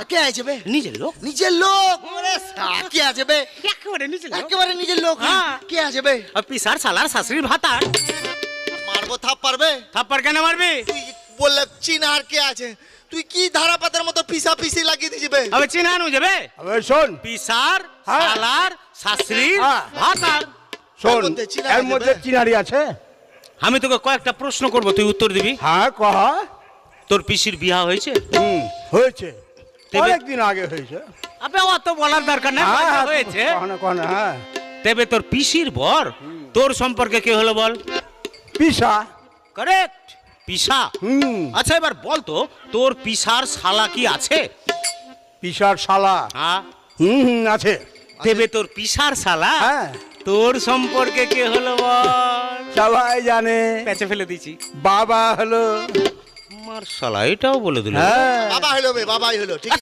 কে আছে বে? নিজের লোক। নিজের লোক? ওরে কে আছে বে? একেবারে নিজের লোক। একেবারে নিজের লোক। হ্যাঁ। কে আছে বে? আর পিসার শালার শাশুড়ির ভাতার। মারবো থাপ পারবে? থাপ্পড় কেন মারবি? তুই বললে চিনার কে আছে? তুই কি ধারা পাতার মতো পিসা পিসি লাগিয়ে দিছিস বে? আবে চিনানো যাবে? আবে শোন পিসার হ্যাঁ। শালার শাশুড়ির হ্যাঁ। ভাতার। শোন এর মধ্যে চিনারি এর আছে মধ্যে বে? চিনারি আছে। আমি তোকে কয়েকটা প্রশ্ন করব, তুই উত্তর দিবি। হ্যাঁ কহ। তোর পিসির বিয়া হয়েছে? হয়েছে তেবে- অনেকদিন আগে হয়েছে। আবে অত বলার দরকার নেই, হ্যাঁ, বলতে হ্যাঁ, হয়েছে। কহনা কহনা হ্যাঁ। তবে তোর পিসির বর তোর সম্পর্কে কে হলো বল? পিসা। কারেক্ট, পিসা। আচ্ছা এবার বল তো, তোর পিসার শালা কি আছে? পিসার শালা। হ্যাঁ। আছে। দেবে তোর পিসার শালা হ্যাঁ তোর সম্পর্কে কে হলো বল? সবাই জানে পেঁচে ফেলে দিছি। বাবা হলো। আমার শালা এটাও বলে দিল। হ্যাঁ বাবা হলো বে, বাবাই হলো। ঠিক